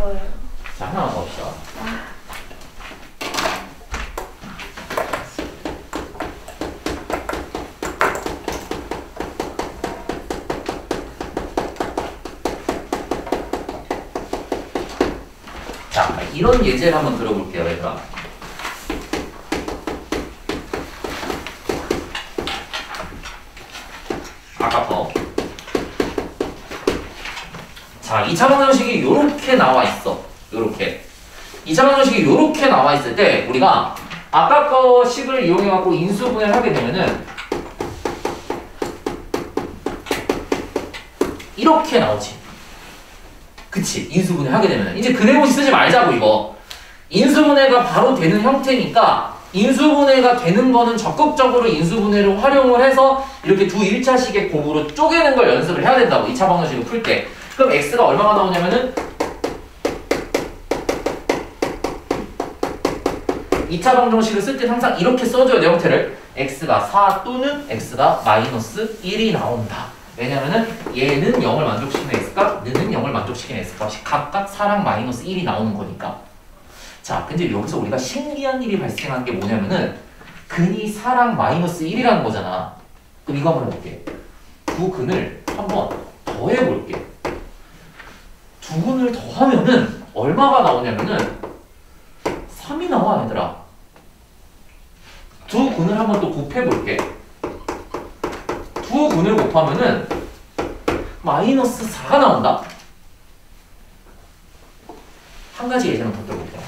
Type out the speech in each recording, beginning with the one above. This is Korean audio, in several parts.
이거예요. 자, 하나만 더 봅시다. 자, 이런 예제를 한번 들어볼게요, 얘들아. 아까 자, 2차 방정식이 요렇게 나와 있어. 요렇게. 2차 방정식이 요렇게 나와 있을 때 우리가 아까 거 식을 이용해 갖고 인수분해를 하게 되면은 이렇게 나오지. 그치? 인수분해 하게 되면은 이제 근해공식 쓰지 말자고 이거. 인수분해가 바로 되는 형태니까 인수분해가 되는 거는 적극적으로 인수분해를 활용을 해서 이렇게 두 1차식의 곱으로 쪼개는 걸 연습을 해야 된다고 2차 방정식을 풀 때. 그럼 x가 얼마가 나오냐면은 2차 방정식을 쓸 때 항상 이렇게 써줘야 돼 형태를. x가 4 또는 x가 마이너스 1이 나온다. 왜냐면은 얘는 0을 만족시키는 x값, 너는 0을 만족시키는 x값이 각각 4랑 마이너스 1이 나오는 거니까. 자, 근데 여기서 우리가 신기한 일이 발생한 게 뭐냐면은 근이 4랑 마이너스 1이라는 거잖아. 그럼 이거 한번 해볼게. 두 근을 한번 더해볼게. 두 근을 더하면은 얼마가 나오냐면은 3이 나와 얘들아. 두 근을 한번 또 곱해볼게. 두 근을 곱하면은 마이너스 4가 나온다. 한 가지 예제만 더 들어볼게요.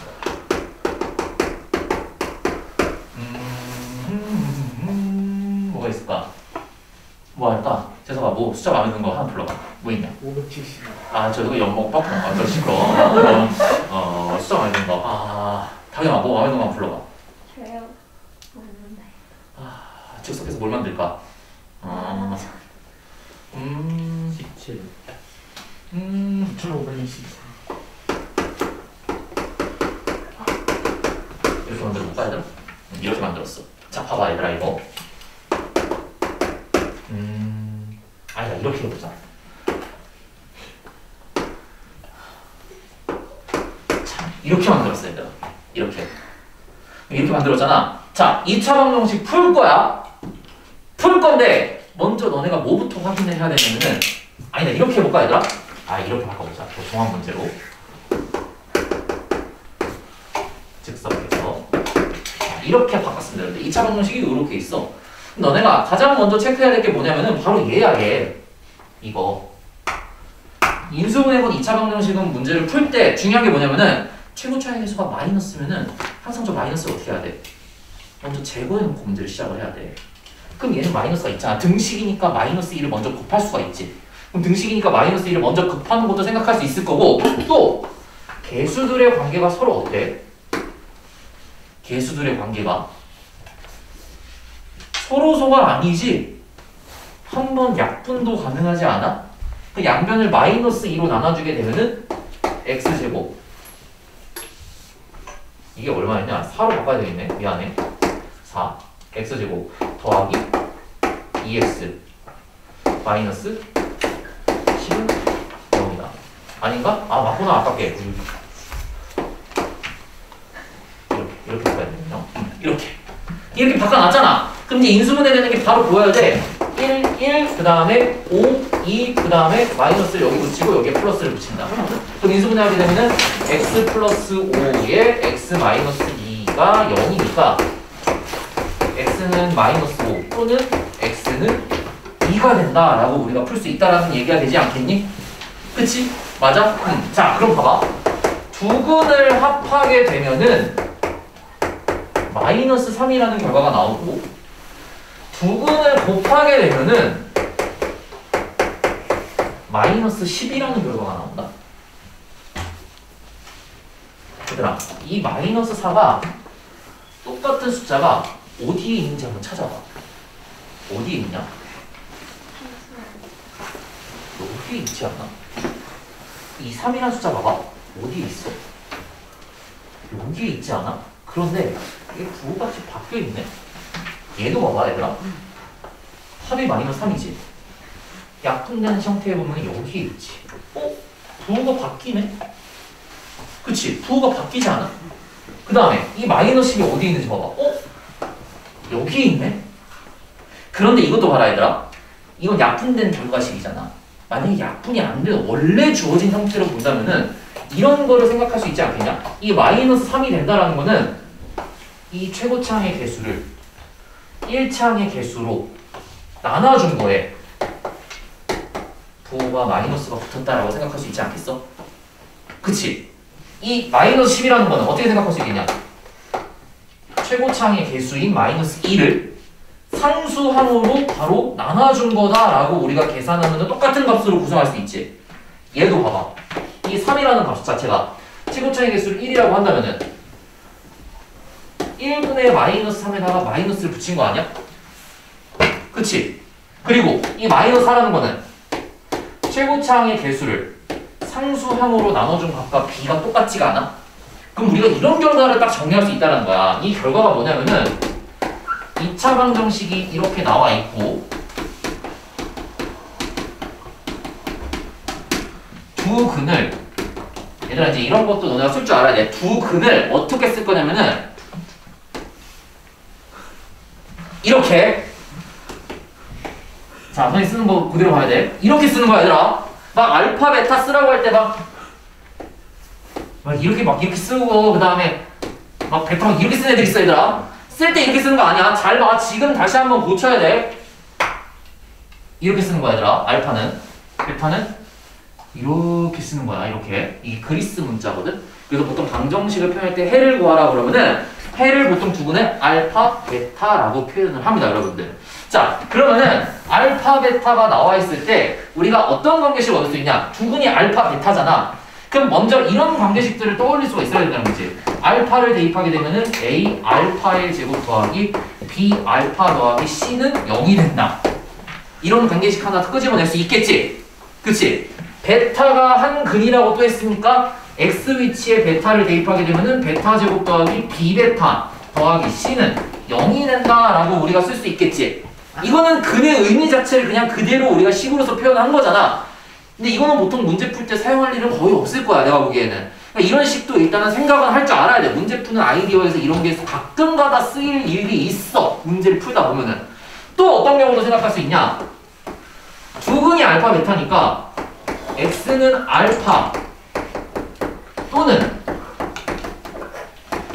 뭐가 있을까? 뭐 할까? 재석아, 뭐 숫자 마음에 드는 거 하나 불러봐. 뭐 있냐? 570. 아, 저 연봉 빡빡. 아, 저 시끄러. 숫자 마음에 드는 거. 아, 당연아, 뭐 마음에 드는 거 불러봐. 저요? 모르는데. 아, 즉석에서 뭘 만들까? 17. 9,564. 이렇게 만들어볼까, 얘들아? 이렇게 만들었어. 자, 봐봐, 얘들아, 이거. 아니다, 이렇게 해보자. 자, 이렇게 만들었어, 얘들아. 이렇게 만들었잖아. 자, 2차 방정식 풀 거야. 풀 건데, 먼저 너네가 뭐부터 확인을 해야 되냐면은, 아니다, 이렇게 해볼까, 얘들아? 아, 이렇게 바꿔보자. 또 종합 문제로. 즉석에서. 자, 이렇게 바꿨으면 되는데, 2차 방정식이 이렇게 있어. 너네가 가장 먼저 체크해야 될 게 뭐냐면은 바로 얘야 얘. 이거 인수분해본 2차 방정식은 문제를 풀 때 중요한 게 뭐냐면은 최고 차이 계수가 마이너스면은 항상 저 마이너스를 어떻게 해야 돼? 먼저 제거해놓고 문제를 시작을 해야 돼. 그럼 얘는 마이너스가 있잖아. 등식이니까 마이너스 1을 먼저 곱할 수가 있지. 그럼 등식이니까 마이너스 1을 먼저 곱하는 것도 생각할 수 있을 거고, 또 개수들의 관계가 서로 어때? 개수들의 관계가 서로소가 아니지 한 번 약분도 가능하지 않아? 그 양변을 마이너스 2로 나눠주게 되면은 x제곱 이게 얼마였냐? 4로 바꿔야 되겠네. 미안해. 4 x제곱 더하기 2x 마이너스 10은 0이다. 아닌가? 아 맞구나. 아깝게 이렇게 바꿔야 되겠네요. 이렇게 바꿔놨잖아. 그럼 이제 인수분해 되는 게 바로 보여야 돼. 1, 1, 그 다음에 5, 2, 그 다음에 마이너스를 여기 붙이고 여기에 플러스를 붙인다. 그럼 인수분해 하게 되면은 x 플러스 5에 x 마이너스 2가 0이니까 x는 마이너스 5 또는 x는 2가 된다라고 우리가 풀 수 있다라는 얘기가 되지 않겠니? 그치? 맞아? 자, 그럼 봐봐. 두 근을 합하게 되면은 마이너스 3이라는 결과가 나오고 두 근을 곱하게 되면은 마이너스 10이라는 결과가 나온다. 얘들아, 이 마이너스 4가 똑같은 숫자가 어디에 있는지 한번 찾아봐. 어디에 있냐? 여기에 있지 않나? 이 3이라는 숫자 봐봐. 어디에 있어? 여기에 있지 않아? 그런데 이게 부호같이 바뀌어 있네. 얘도 봐봐 얘들아. 합이 마이너스 3이지. 약분되는 형태에 보면 여기에 있지. 부호가 바뀌네. 그치? 부호가 바뀌지 않아. 그 다음에 이 마이너스 10이 어디 있는지 봐봐. 여기 있네? 그런데 이것도 봐라 얘들아. 이건 약분된 결과식이잖아. 만약에 약분이 안 되는 원래 주어진 형태로 본다면은 이런 거를 생각할 수 있지 않겠냐? 이 마이너스 3이 된다라는 거는 이 최고차항의 개수를 1차항의 개수로 나눠준 거에 부호가 마이너스가 붙었다라고 생각할 수 있지 않겠어? 그치? 이 마이너스 10이라는 거는 어떻게 생각할 수 있겠냐? 최고차항의 개수인 마이너스 2를 상수항으로 바로 나눠준 거다라고 우리가 계산하면 똑같은 값으로 구성할 수 있지. 얘도 봐봐. 이 3이라는 값 자체가 최고차항의 개수를 1이라고 한다면은 1분의 마이너스 3에다가 마이너스를 붙인 거 아니야? 그치? 그리고 이 마이너스 4라는 거는 최고차항의 개수를 상수항으로 나눠준 값과 b가 똑같지가 않아? 그럼 우리가 이런 결과를 딱 정리할 수 있다는 거야. 이 결과가 뭐냐면은 2차 방정식이 이렇게 나와 있고 두 근을 얘들아 이제 이런 것도 너네가 쓸 줄 알아야 돼. 두 근을 어떻게 쓸 거냐면은 이렇게 자, 너희 쓰는 거 그대로 봐야 돼. 이렇게 쓰는 거야 얘들아. 막 알파 베타 쓰라고 할 때 막 이렇게 쓰고 그 다음에 막 베타 막 이렇게 쓰는 애들 있어 얘들아. 쓸 때 이렇게 쓰는 거 아니야. 잘 봐. 지금 다시 한번 고쳐야 돼. 이렇게 쓰는 거야 얘들아. 알파는 베타는 이렇게 쓰는 거야. 이렇게. 이게 그리스 문자거든. 그래서 보통 방정식을 표현할 때 해를 구하라 그러면은 해를 보통 두 분의 알파 베타라고 표현을 합니다 여러분들. 자 그러면은 알파 베타가 나와 있을 때 우리가 어떤 관계식을 얻을 수 있냐. 두 분이 알파 베타잖아. 그럼 먼저 이런 관계식들을 떠올릴 수가 있어야 된다는 거지. 알파를 대입하게 되면은 a 알파의 제곱 더하기 b 알파 더하기 c는 0이 된다. 이런 관계식 하나 끄집어낼 수 있겠지. 그치? 베타가 한 근이라고 또 했으니까 x 위치에 베타를 대입하게 되면은 베타 제곱 더하기 b 베타 더하기 c는 0이 된다라고 우리가 쓸 수 있겠지. 이거는 근의 의미 자체를 그냥 그대로 우리가 식으로서 표현한 거잖아. 근데 이거는 보통 문제 풀 때 사용할 일은 거의 없을 거야 내가 보기에는. 그러니까 이런 식도 일단은 생각은 할 줄 알아야 돼. 문제 푸는 아이디어에서 이런 게 가끔가다 쓰일 일이 있어. 문제를 풀다 보면은. 또 어떤 경우도 생각할 수 있냐. 두 근이 알파 베타니까 x는 알파 또는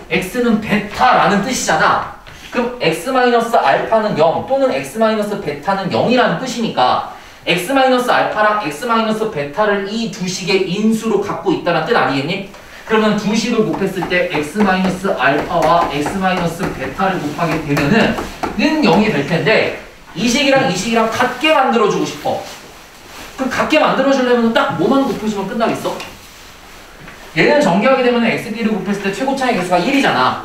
x는 베타라는 뜻이잖아. 그럼 x-알파는 0 또는 x-베타는 0이라는 뜻이니까 x-알파랑 x-베타를 이 두 식의 인수로 갖고 있다는 뜻 아니겠니? 그러면 두 식을 곱했을 때 x-알파와 x-베타를 곱하게 되면은 는 0이 될 텐데 이 식이랑 이 식이랑 같게 만들어주고 싶어. 그럼 같게 만들어주려면 딱 뭐만 곱해주면 끝나겠어? 얘는 전개하게 되면 xb를 곱했을 때 최고차의 개수가 1이잖아.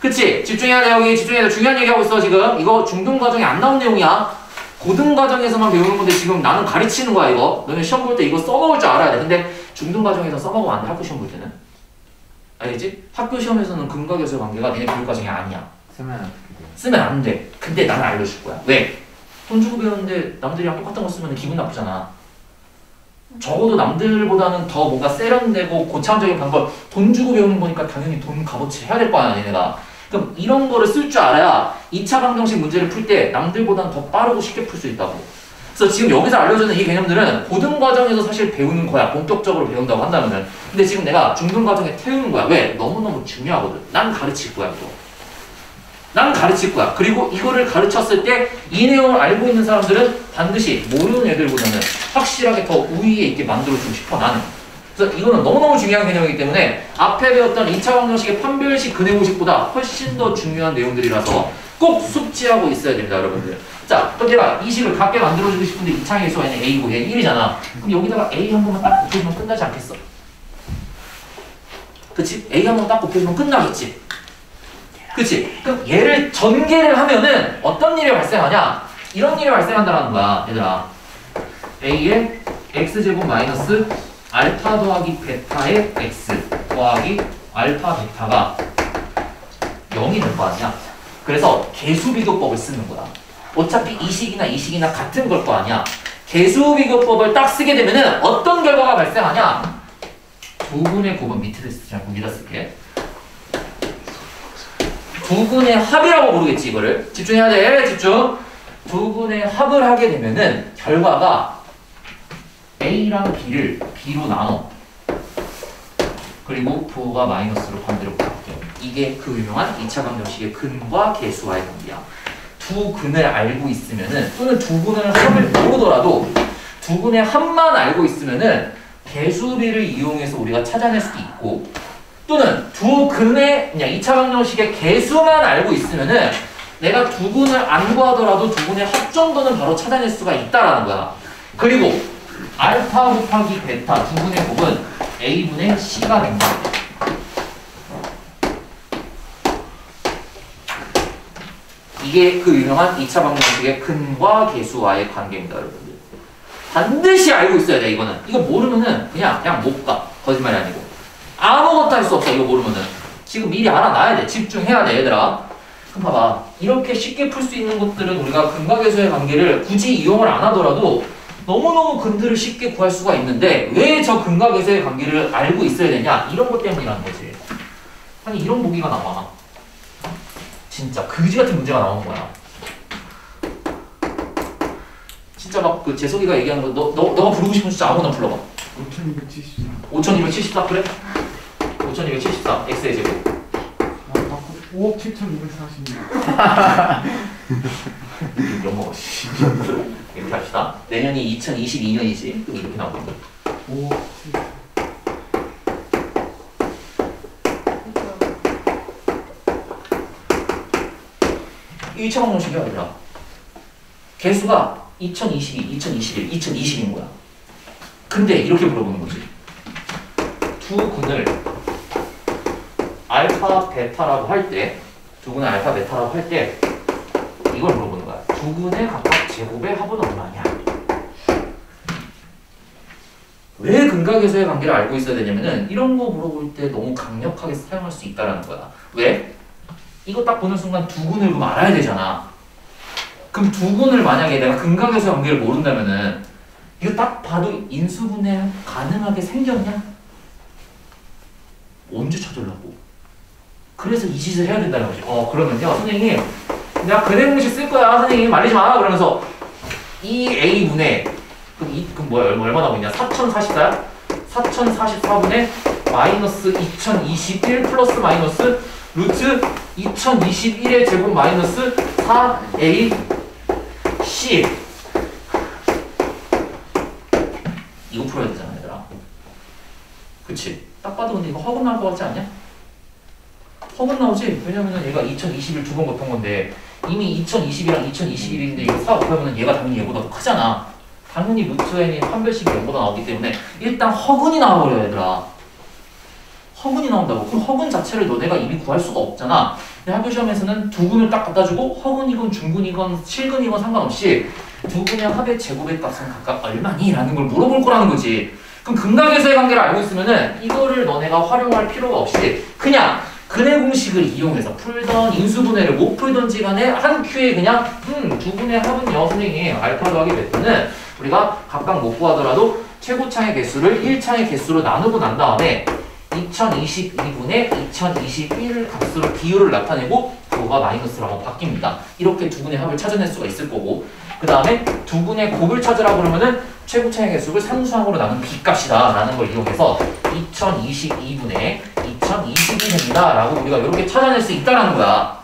그치? 집중해야 돼 여기. 집중해야 돼. 중요한 얘기하고 있어 지금. 이거 중등과정에 안 나온 내용이야. 고등과정에서만 배우는 건데 지금 나는 가르치는 거야 이거. 너는 시험 볼 때 이거 써먹을 줄 알아야 돼. 근데 중등과정에서 써먹으면 안 돼. 학교 시험 볼 때는. 알겠지? 학교 시험에서는 근과 계수의 관계가 니네 교육과정이 아니야. 쓰면 안 돼. 근데 나는 알려줄 거야. 왜? 돈 주고 배우는데 남들이랑 똑같은 거 쓰면 기분 나쁘잖아. 적어도 남들보다는 더 뭔가 세련되고 고차원적인 방법. 돈 주고 배우는 거니까 당연히 돈 값어치 해야 될 거 아니야 얘네가. 그럼 이런 거를 쓸 줄 알아야 2차 방정식 문제를 풀 때 남들보다는 더 빠르고 쉽게 풀 수 있다고. 그래서 지금 여기서 알려주는 이 개념들은 고등과정에서 사실 배우는 거야. 본격적으로 배운다고 한다면은. 근데 지금 내가 중등과정에 태우는 거야. 왜? 너무너무 중요하거든. 난 가르칠 거야 또. 난 가르칠 거야. 그리고 이거를 가르쳤을 때 이 내용을 알고 있는 사람들은 반드시 모르는 애들보다는 확실하게 더 우위에 있게 만들어주고 싶어 나는. 그래서 이거는 너무너무 중요한 개념이기 때문에 앞에 배웠던 2차 방정식의 판별식 근해공식보다 훨씬 더 중요한 내용들이라서 꼭 숙지하고 있어야 됩니다 여러분들. 자 그럼 내가 이 식을 같게 만들어주고 싶은데 2차의 개수가 얘는 a고 얘는 1이잖아. 그럼 여기다가 a 한 번만 딱 곱해주면 끝나지 않겠어? 그치? a 한 번 딱 곱해주면 끝나겠지? 그치? 그럼 얘를 전개를 하면은 어떤 일이 발생하냐? 이런 일이 발생한다는 거야 얘들아. a의 x제곱 마이너스 알파 더하기 베타의 x 더하기 알파 베타가 0이 될 거 아니야. 그래서 개수비교법을 쓰는 거야. 어차피 이 식이나 이 식이나 같은 걸 거 아니야. 개수비교법을 딱 쓰게 되면은 어떤 결과가 발생하냐? 두근의 곱은 밑에 쓰지 않고 위에다 쓸게. 두근의 합이라고 부르겠지 이거를. 집중해야 돼. 집중. 두근의 합을 하게 되면은 결과가 A랑 B를 B로 나눠. 그리고 부호가 마이너스로 반대로 바뀌어. 이게 그 유명한 2차 방정식의 근과 계수와의 관계야. 두 근을 알고 있으면은 또는 두 근을 합을 모르더라도 두 근의 합만 알고 있으면은 계수비를 이용해서 우리가 찾아낼 수도 있고 또는 두 근의 그냥 2차 방정식의 계수만 알고 있으면은 내가 두 근을 안 구하더라도 두 근의 합 정도는 바로 찾아낼 수가 있다라는 거야. 그리고 알파 곱하기 베타 두 근의 곱은 A분의 C가 된다. 이게 그 유명한 2차 방정식의 근과 계수와의 관계입니다, 여러분들. 반드시 알고 있어야 돼, 이거는. 이거 모르면은 그냥 못 가. 거짓말이 아니고. 아무것도 할 수 없어, 이거 모르면은. 지금 미리 알아놔야 돼. 집중해야 돼, 얘들아. 그럼 봐봐. 이렇게 쉽게 풀 수 있는 것들은 우리가 근과 계수의 관계를 굳이 이용을 안 하더라도 너무너무 근들을 쉽게 구할 수가 있는데 왜 저 근과 계수의 관계를 알고 있어야 되냐? 이런 것 때문이라는 거지. 아니, 이런 보기가 나와. 진짜 그지 같은 문제가 나오는 거야. 진짜 막 그 재석이가 얘기하는 거 너가 부르고 싶은 숫자 아무거나 불러봐. 5274. 5274 그래? 5274 x의 제곱. 5억 7,246. 욕먹어. 이렇게 합시다. 내년이 2022년이지. 그럼 이렇게 나오거든. 5억 7. 이 2차 방정식이야, 얘들아. 개수가 2022, 2021, 2020인 거야. 근데 이렇게 물어보는 거지. 두 근을 알파, 베타라고 할 때, 두 근을 알파, 베타라고 할 때 이걸 물어보는 거야. 두 근의 각각 제곱의 합은 얼마냐? 왜 근과 계수의 관계를 알고 있어야 되냐면은 이런 거 물어볼 때 너무 강력하게 사용할 수 있다라는 거야. 왜? 이거 딱 보는 순간 두 근을 그럼 알아야 되잖아. 그럼 두 근을 만약에 내가 근과 계수의 관계를 모른다면은 이거 딱 봐도 인수분해 가능하게 생겼냐? 언제 찾으려고? 그래서 이 짓을 해야 된다는 거지. 그러면요, 선생님, 내가 근해 공식 쓸 거야. 선생님, 말리지 마. 그러면서 이 A분의 그럼 뭐야? 얼마 나오겠냐? 4044야? 4044분의 마이너스 2021 플러스 마이너스 루트 2021의 제곱 마이너스 4AC 이거 풀어야 되잖아, 얘들아. 그치? 딱 봐도 근데 이거 허근 나올 것 같지 않냐? 허근 나오지? 왜냐면은 얘가 2021 두 번 곱한 건데 이미 2020이랑 2021인데 이거 4 곱하면은 얘가 당연히 얘보다 더 크잖아. 당연히 루트 n이 한 배씩이 0보다 나오기 때문에 일단 허근이 나와버려, 얘들아. 허근이 나온다고. 그럼 허근 자체를 너네가 이미 구할 수가 없잖아. 근데 학교 시험에서는 두 근을 딱 갖다주고 허근이건 중근이건 실근이건 상관없이 두 근의 합의 제곱의 값은 각각 얼마니? 라는 걸 물어볼 거라는 거지. 그럼 근과 계수의 관계를 알고 있으면은 이거를 너네가 활용할 필요가 없이 그냥 근해 공식을 이용해서 풀던 인수분해를 못 풀던지 간에 한 큐에 그냥 두 근의 합은요, 선생님, 알파 더하기 베타는 우리가 각각 못 구하더라도 최고차의 개수를 1차의 개수로 나누고 난 다음에 2022분의 2021 값으로 비율을 나타내고 그거가 마이너스라고 바뀝니다. 이렇게 두 근의 합을 찾아낼 수가 있을 거고 그 다음에 두 근의 곱을 찾으라 그러면은 최고차의 개수를 상수항으로 나눈 B값이다 라는 걸 이용해서 2022분의 2022 됩니다 라고 우리가 이렇게 찾아낼 수 있다라는 거야.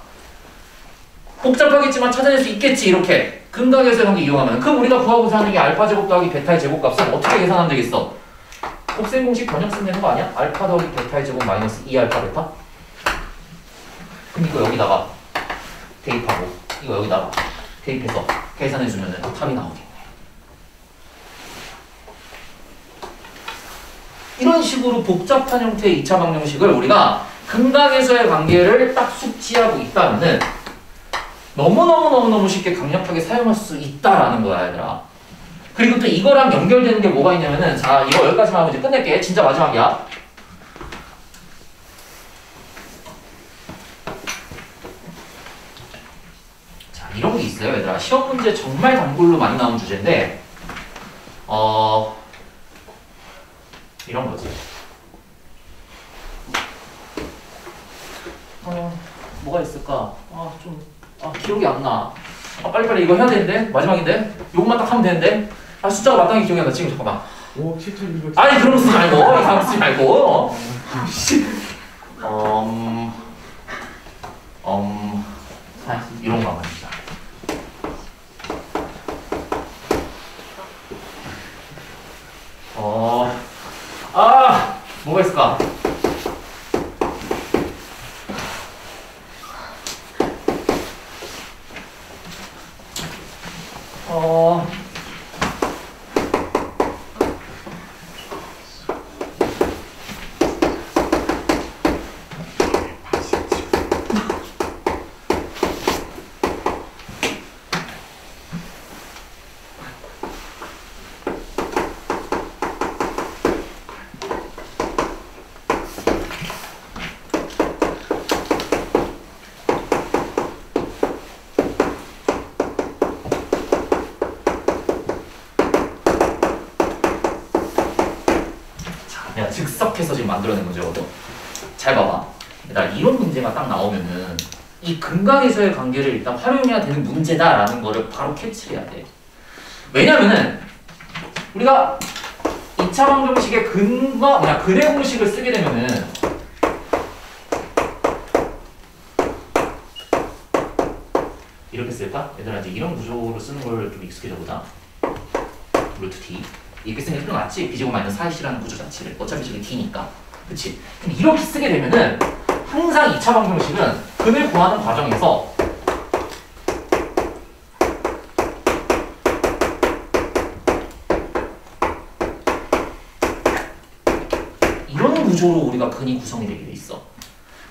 복잡하겠지만 찾아낼 수 있겠지. 이렇게 근과 계수의 관계 이용하면. 그럼 우리가 구하고자 하는 게 알파 제곱 더하기 베타의 제곱값은 어떻게 계산하면 되겠어? 곱셈 공식 번역 쓰면 되는 거 아니야? 알파 더하기 베타의 제곱 마이너스 2알파 베타? 그럼 이거 여기다가 대입하고 이거 여기다가 대입해서 계산해주면 답이 나오겠네. 이런 식으로 복잡한 형태의 2차 방정식을 우리가 근과 계수의 관계를 딱 숙지하고 있다면은 너무너무 쉽게 강력하게 사용할 수 있다라는 거야, 얘들아. 그리고 또 이거랑 연결되는 게 뭐가 있냐면은, 자, 이거 여기까지만 하고 이제 끝낼게. 진짜 마지막이야. 자, 이런 게 있어요, 얘들아. 시험 문제 정말 단골로 많이 나온 주제인데, 이런 거지. 뭐가 있을까? 기억이 안 나. 빨리빨리 이거 해야 되는데? 마지막인데? 요것만 딱 하면 되는데? 숫자가 마땅히 기억이 안 나. 지금 잠깐만. 5억 7,200. 아니, 그런 거 쓰지 말고. 이상한 거 쓰지 말고. 이런 거 말이야. 뭐가 있을까? 내가 즉석해서 지금 만들어낸 문제거든. 잘 봐봐. 얘들아, 이런 문제가 딱 나오면은 이 근각에서의 관계를 일단 활용해야 되는 문제다라는 거를 바로 캐치해야 돼. 왜냐면은 우리가 2차 방정식의 근의 공식을 쓰게 되면은 이렇게 쓸까? 얘들아, 이제 이런 구조로 쓰는 걸 좀 익숙해져 보자. 루트 t 이렇게 쓰는 게 맞지? b제곱 마이너스 4c라는 구조 자체를. 어차피 저게 t니까. 그치? 근데 이렇게 쓰게 되면은 항상 2차 방정식은 근을 구하는 과정에서 이런 구조로 우리가 근이 구성이 되게 돼 있어.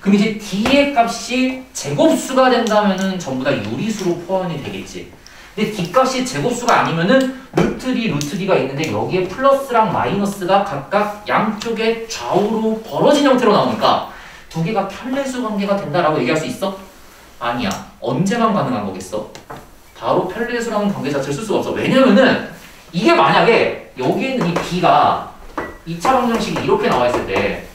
그럼 이제 d의 값이 제곱수가 된다면은 전부 다 유리수로 포함이 되겠지. 근데 d값이 제곱수가 아니면은 루트 d, 루트 d가 있는데 여기에 플러스랑 마이너스가 각각 양쪽에 좌우로 벌어진 형태로 나오니까 두 개가 편례수 관계가 된다라고 얘기할 수 있어? 아니야. 언제만 가능한 거겠어? 바로 편례수라는 관계 자체를 쓸 수가 없어. 왜냐면은 이게 만약에 여기에 있는 이 b가 2차 방정식이 이렇게 나와 있을 때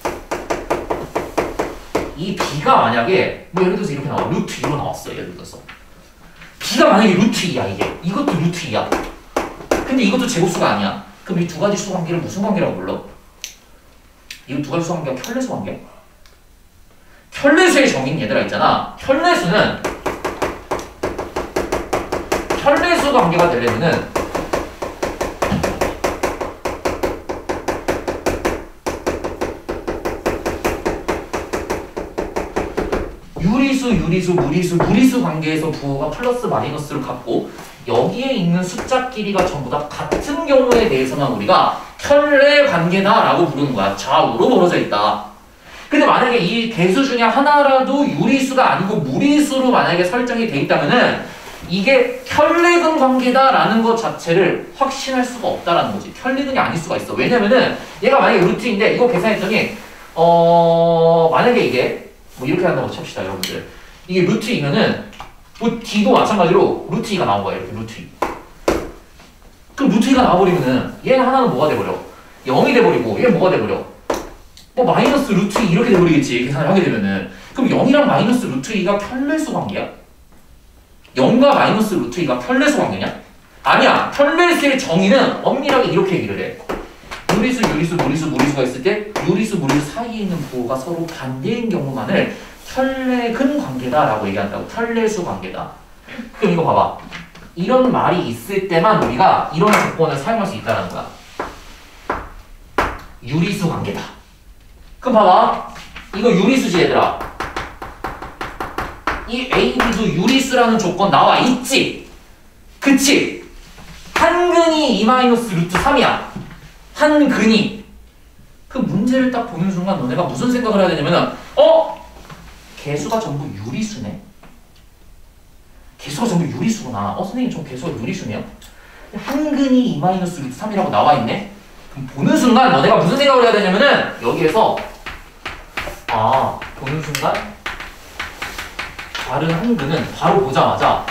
이 b가 만약에 뭐 예를 들어서 이렇게 나와. 루트 2로 나왔어. 예를 들어서 b가 만약에 루트 2야. 이것도 루트 2야. 근데 이것도 제곱수가 아니야. 그럼 이 두 가지 수 관계를 무슨 관계라고 불러? 이 두 가지 수 관계가 편례수 관계? 편례수의 정의는 얘들아 있잖아. 편례수 관계가 되려면은 무리수 관계에서 부호가 플러스 마이너스를 갖고 여기에 있는 숫자끼리가 전부 다 같은 경우에 대해서만 우리가 편례 관계다라고 부르는 거야. 좌우로 벌어져 있다. 근데 만약에 이 개수 중에 하나라도 유리수가 아니고 무리수로 만약에 설정이 돼 있다면은 이게 편례근 관계다라는 것 자체를 확신할 수가 없다라는 거지. 편례근이 아닐 수가 있어. 왜냐면은 얘가 만약에 루트인데 이거 계산했더니 만약에 이게 뭐 이렇게 한다고 칩시다, 여러분들. 이게 루트 2면은 뭐 d도 마찬가지로 루트 2가 나온 거야. 이렇게 루트 2. 그럼 루트 2가 나와버리면은 얘는 하나는 뭐가 돼버려? 0이 돼버리고 얘는 뭐가 돼버려? 뭐 마이너스 루트 2 이렇게 돼버리겠지. 계산을 하게 되면은. 그럼 0이랑 마이너스 루트 2가 편례수 관계야? 0과 마이너스 루트 2가 편례수 관계냐? 아니야. 편례수의 정의는 엄밀하게 이렇게 얘기를 해. 무리수가 있을 때 무리수 사이에 있는 부호가 서로 반대인 경우만을 편례근 관계다라고 얘기한다고. 편례수 관계다. 그럼 이거 봐봐. 이런 말이 있을 때만 우리가 이런 조건을 사용할 수 있다는 거야. 유리수 관계다. 그럼 봐봐. 이거 유리수지 얘들아. 이 AB도 유리수라는 조건 나와 있지? 그치? 한 근이 2-루트3이야. 한 근이. 그 문제를 딱 보는 순간 너네가 무슨 생각을 해야 되냐면은 개수가 전부 유리수네? 개수가 전부 유리수구나. 선생님 저 개수가 유리수네요? 한 근이 2-루트3이라고 나와 있네? 그럼 보는 순간 너네가 무슨 생각을 해야 되냐면은 여기에서 보는 순간 다른 한 근은 바로 보자마자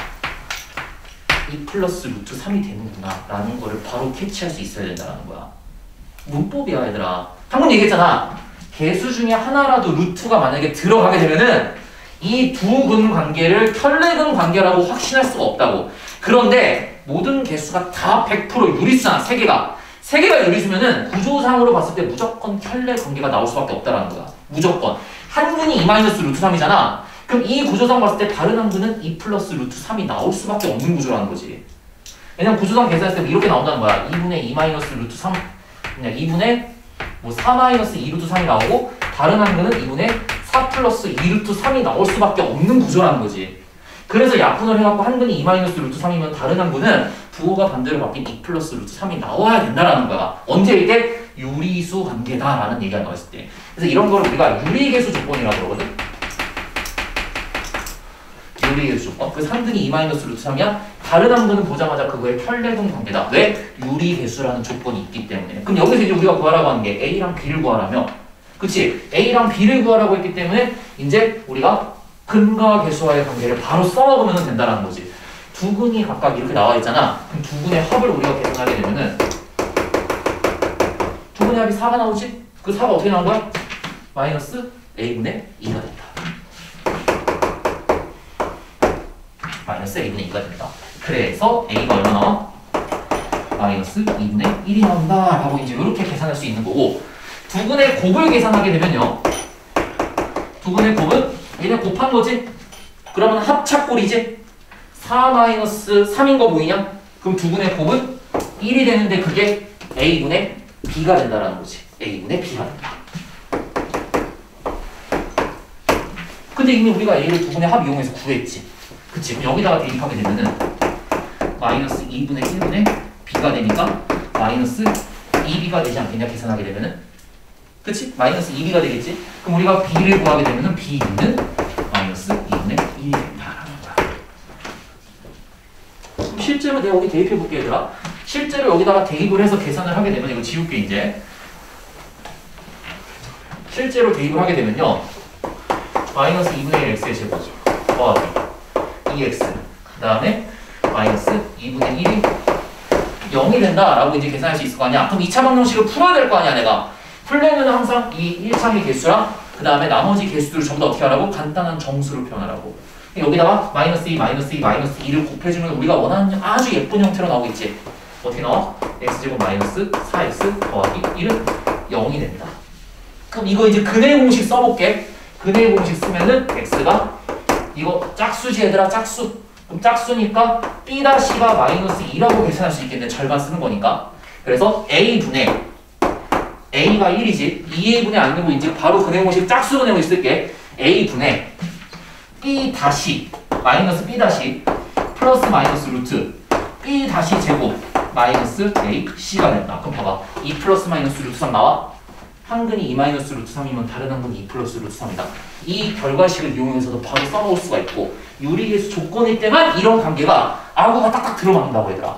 2+루트3이 되는구나 라는 거를 바로 캐치할 수 있어야 된다는 거야. 문법이야 얘들아. 방금 얘기했잖아. 개수 중에 하나라도 루트가 만약에 들어가게 되면은 이 두 근 관계를 켤레근 관계라고 확신할 수가 없다고. 그런데 모든 개수가 다 100% 유리수잖아. 세 개가 유리수면은 구조상으로 봤을 때 무조건 켤레 관계가 나올 수밖에 없다라는 거야. 무조건. 한 근이 2 마이너스 루트 3이잖아. 그럼 이 구조상 봤을 때 다른 한 근은 2 플러스 루트 3이 나올 수밖에 없는 구조라는 거지. 왜냐면 구조상 계산했을 때 이렇게 나온다는 거야. 2분의 2 마이너스 루트 3, 그냥 2분의 뭐 4 마이너스 2 루트 3이 나오고 다른 한 근은 2분의 4 플러스 2 루트 3이 나올 수밖에 없는 구조라는 거지. 그래서 약분을 해갖고 한 근이 2 마이너스 루트 3이면 다른 한 근은 부호가 반대로 바뀐 2 플러스 루트 3이 나와야 된다라는 거야. 언제일 때? 유리수 관계다라는 얘기가 나왔을 때. 그래서 이런 걸 우리가 유리계수 조건이라고 그러거든. 유리계수 조건. 그래서 한 근이 2 마이너스 루트 3이야. 다른 한 근은 보자마자 그거의 켤레근 관계다. 왜? 유리계수라는 조건이 있기 때문에. 그럼 여기서 이제 우리가 구하라고 하는 게 A랑 B를 구하라며. 그치? A랑 B를 구하라고 했기 때문에 이제 우리가 근과 계수와의 관계를 바로 써먹으면 된다는 거지. 두 근이 각각 이렇게 나와 있잖아. 그럼 두 근의 합을 우리가 계산하게 되면은 두 근의 합이 4가 나오지? 그 4가 어떻게 나온 거야? 마이너스 A분의 2가 된다. 마이너스 A분의 2가 된다. 그래서 A가 얼마 나와? 마이너스 2분의 1이 나온다 라고 이제 이렇게 계산할 수 있는 거고, 두 근의 곱을 계산하게 되면요, 두 근의 곱은 얘네 곱한 거지? 그러면 합착골이지? 4 마이너스 3인 거 보이냐? 그럼 두 근의 곱은 1이 되는데 그게 A분의 B가 된다라는 거지. A분의 B가 된다. 근데 이미 우리가 A를 두 근의 합 이용해서 구했지. 그치? 그럼 여기다가 대입하게 되면은 마이너스 2분의 1분의 B가 되니까 마이너스 2B가 되지 않겠냐? 계산하게 되면은. 그치? 마이너스 2B가 되겠지? 그럼 우리가 B를 구하게 되면은 B는 마이너스 2분의 1이 된다라는 거야. 그럼 실제로 내가 여기 대입해 볼게 얘들아. 실제로 여기다가 대입을 해서 계산을 하게 되면, 이거 지울게 이제. 실제로 대입을 하게 되면요, 마이너스 2분의 1 x의 제곱 더하기 2x 그 다음에 마이너스 2분의 1이 0이 된다라고 이제 계산할 수 있을 거 아니야. 그럼 2차 방정식을 풀어야 될 거 아니야 내가. 풀려면 항상 이 1차의 개수랑 그 다음에 나머지 개수들을 전부 다 어떻게 하라고? 간단한 정수로 표현하라고. 여기다가 마이너스 2, 마이너스 2, 마이너스 2를 곱해주면 우리가 원하는 아주 예쁜 형태로 나오겠지. 어떻게 나와? x제곱 마이너스 4x 더하기 1은 0이 된다. 그럼 이거 이제 근의 공식 써볼게. 근의 공식 쓰면은 x가 이거 짝수지 얘들아, 짝수. 그럼 짝수니까 b-가 마이너스 2라고 계산할 수 있겠네. 절반 쓰는 거니까. 그래서 a분의 a가 1이지. 2a분의 아니고 이제 바로 근의 공식 짝수 근의 공식 쓸게. a분의 b 다시 마이너스 b 다시 플러스 마이너스 루트 b 다시 제곱 마이너스 a c가 된다. 그럼 봐봐. 2 플러스 마이너스 루트 3 나와? 한 근이 2 마이너스 루트 3이면 다른 한 근이 2 플러스 루트 3이다. 이 결과식을 이용해서도 바로 써먹을 수가 있고, 유리계수 조건일 때만 이런 관계가 아구가 딱딱 들어맞는다고 얘들아.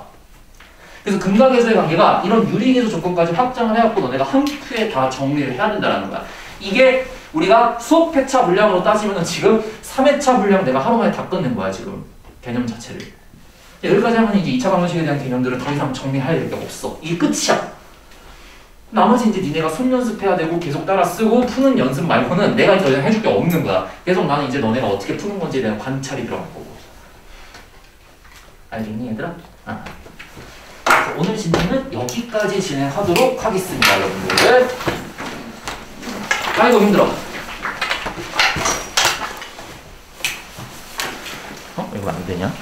그래서 근과 계수의 관계가 이런 유리계수 조건까지 확장을 해갖고 너네가 한 큐에 다 정리를 해야 된다는 거야. 이게 우리가 수업 회차 분량으로 따지면 지금 3회차 분량 내가 하루 만에 다 끝낸 거야 지금 개념 자체를. 여기까지 하면 이제 2차 방정식에 대한 개념들은 더 이상 정리할 게 없어. 이게 끝이야. 나머지 이제 니네가 손 연습해야 되고 계속 따라 쓰고 푸는 연습 말고는 내가 더 이상 해줄 게 없는 거야. 계속 나는 이제 너네가 어떻게 푸는 건지에 대한 관찰이 들어갈 거고. 알겠니 얘들아? 아. 오늘 진행은 여기까지 진행하도록 하겠습니다 여러분들. 아이고 힘들어. 이거 안 되냐?